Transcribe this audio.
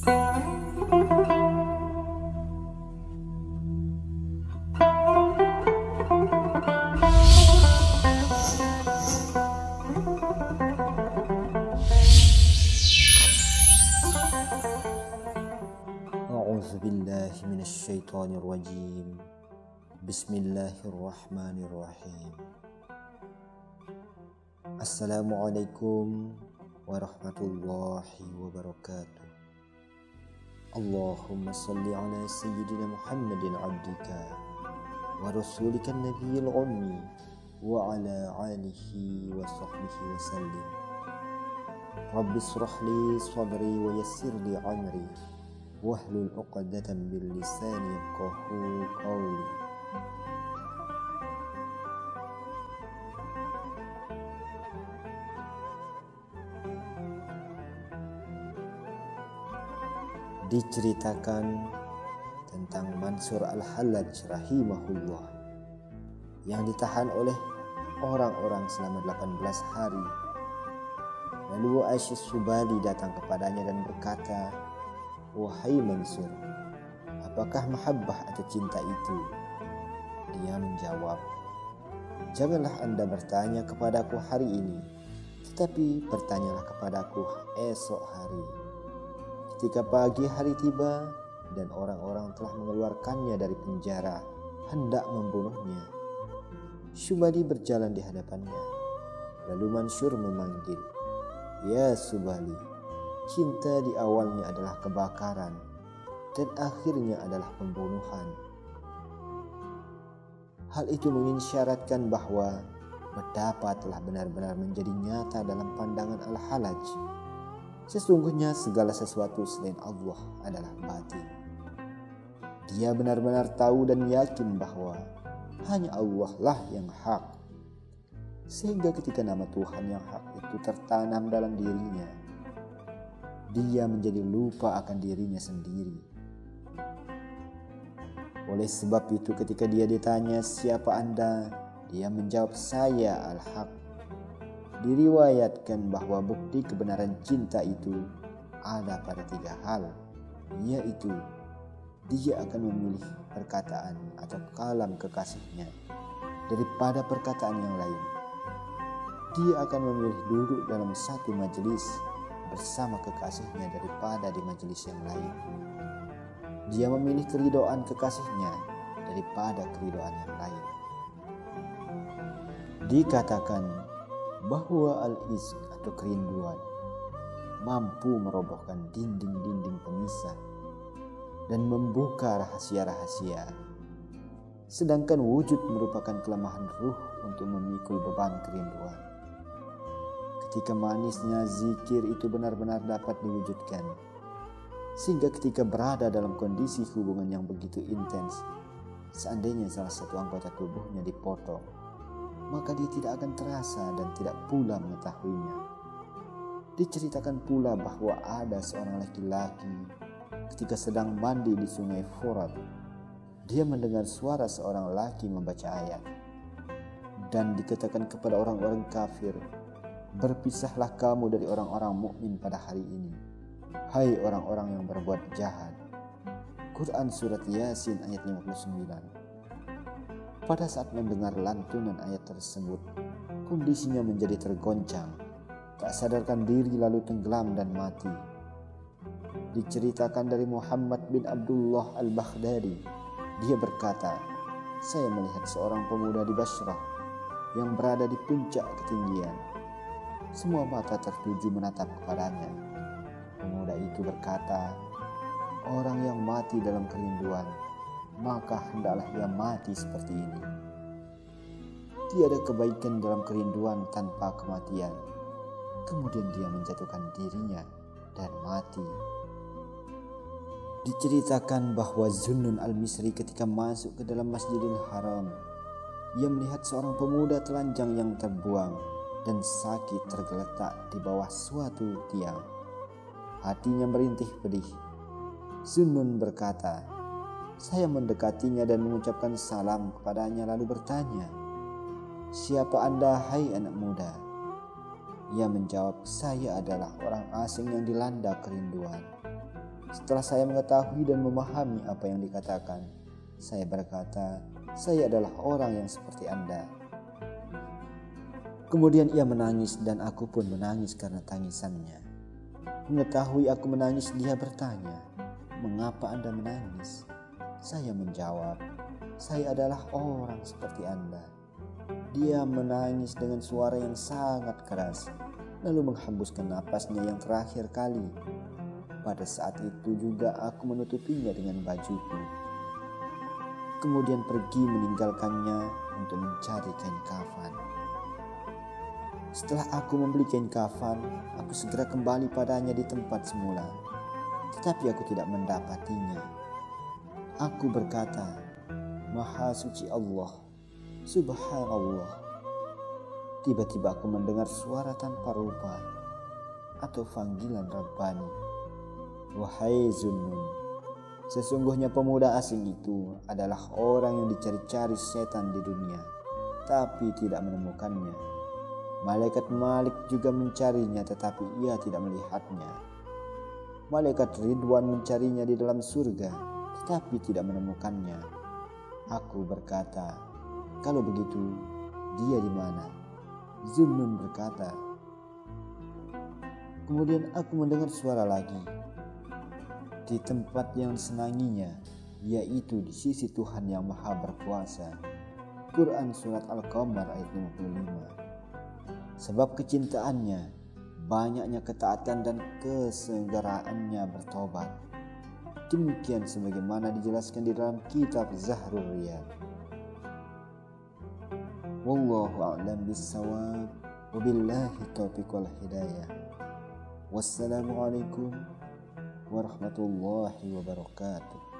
A'udzubillahi minasyaitonirrajim. Bismillahirrahmanirrahim. Assalamualaikum warahmatullahi wabarakatuh. Allahumma salli ala sayyidina Muhammadin abdika wa rasulika nabiyil ummi wa ala alihi wa sahbihi wa sallim. Rabbi israh li sadri wa yassir li amri wahlul 'uqdatam bil lisani yafqahu qawli. Diceritakan tentang Mansur Al-Hallaj rahimahullah yang ditahan oleh orang-orang selama 18 hari. Lalu Asy-Subali datang kepadanya dan berkata, "Wahai Mansur, apakah mahabbah atau cinta itu?" Dia menjawab, "Janganlah Anda bertanya kepadaku hari ini, tetapi bertanyalah kepadaku esok hari." Ketika pagi hari tiba dan orang-orang telah mengeluarkannya dari penjara hendak membunuhnya, Subali berjalan di hadapannya. Lalu Mansur memanggil, "Ya Subali, cinta di awalnya adalah kebakaran dan akhirnya adalah pembunuhan." Hal itu mengisyaratkan bahwa betapa telah benar-benar menjadi nyata dalam pandangan Al-Hallaj. Sesungguhnya segala sesuatu selain Allah adalah batil. Dia benar-benar tahu dan yakin bahwa hanya Allah lah yang hak. Sehingga ketika nama Tuhan yang hak itu tertanam dalam dirinya, dia menjadi lupa akan dirinya sendiri. Oleh sebab itu ketika dia ditanya, "Siapa Anda?" dia menjawab, "Saya Al-Haq." Diriwayatkan bahwa bukti kebenaran cinta itu ada pada 3 hal, yaitu dia akan memilih perkataan atau kalam kekasihnya daripada perkataan yang lain. Dia akan memilih duduk dalam satu majelis bersama kekasihnya daripada di majelis yang lain. Dia memilih keridhaan kekasihnya daripada keridhaan yang lain. Dikatakan bahwa al-ishq atau kerinduan mampu merobohkan dinding-dinding pemisah dan membuka rahasia-rahasia, sedangkan wujud merupakan kelemahan ruh untuk memikul beban kerinduan. Ketika manisnya zikir itu benar-benar dapat diwujudkan, sehingga ketika berada dalam kondisi hubungan yang begitu intens, seandainya salah satu anggota tubuhnya dipotong, maka dia tidak akan terasa dan tidak pula mengetahuinya. Diceritakan pula bahwa ada seorang laki-laki ketika sedang mandi di sungai Furat, dia mendengar suara seorang laki membaca ayat, dan dikatakan kepada orang-orang kafir, "Berpisahlah kamu dari orang-orang mukmin pada hari ini, hai orang-orang yang berbuat jahat." Quran Surat Yasin ayat 59. Pada saat mendengar lantunan ayat tersebut, kondisinya menjadi tergoncang, tak sadarkan diri lalu tenggelam dan mati. Diceritakan dari Muhammad bin Abdullah al-Baghdadi, dia berkata, "Saya melihat seorang pemuda di Basrah yang berada di puncak ketinggian. Semua mata tertuju menatap kepadanya. Pemuda itu berkata, 'Orang yang mati dalam kerinduan, maka hendaklah ia mati seperti ini.' Tiada kebaikan dalam kerinduan tanpa kematian." Kemudian dia menjatuhkan dirinya dan mati. Diceritakan bahwa Zunnun al-Misri ketika masuk ke dalam Masjidil Haram, ia melihat seorang pemuda telanjang yang terbuang dan sakit tergeletak di bawah suatu tiang. Hatinya merintih pedih. Zunnun berkata, "Saya mendekatinya dan mengucapkan salam kepadanya lalu bertanya, 'Siapa Anda, hai anak muda?' Ia menjawab, 'Saya adalah orang asing yang dilanda kerinduan.' Setelah saya mengetahui dan memahami apa yang dikatakan, saya berkata, saya adalah orang yang seperti Anda. Kemudian ia menangis dan aku pun menangis karena tangisannya. Mengetahui aku menangis, dia bertanya, "Mengapa Anda menangis?" Saya menjawab, "Saya adalah orang seperti Anda." Dia menangis dengan suara yang sangat keras, lalu menghembuskan napasnya yang terakhir kali. Pada saat itu juga aku menutupinya dengan bajuku. Kemudian pergi meninggalkannya untuk mencari kain kafan. Setelah aku membeli kain kafan, aku segera kembali padanya di tempat semula. Tetapi aku tidak mendapatinya. Aku berkata, "Maha suci Allah, Subhanallah." Tiba-tiba aku mendengar suara tanpa rupa atau panggilan Rabbani. "Wahai Zunnun, sesungguhnya pemuda asing itu adalah orang yang dicari-cari setan di dunia, tapi tidak menemukannya. Malaikat Malik juga mencarinya, tetapi ia tidak melihatnya. Malaikat Ridwan mencarinya di dalam surga, tetapi tidak menemukannya." Aku berkata, "Kalau begitu, dia di mana?" Zunnun berkata. Kemudian aku mendengar suara lagi. Di tempat yang disenanginya, yaitu di sisi Tuhan yang Maha Berkuasa. Quran Surat Al-Qamar ayat 55. Sebab kecintaannya, banyaknya ketaatan dan kesegeraannya bertobat. Demikian sebagaimana dijelaskan di dalam kitab Zahrul Riyad. Wallahu a'lam bissawab, wabillahi taufiq wal hidayah. Wassalamualaikum warahmatullahi wabarakatuh.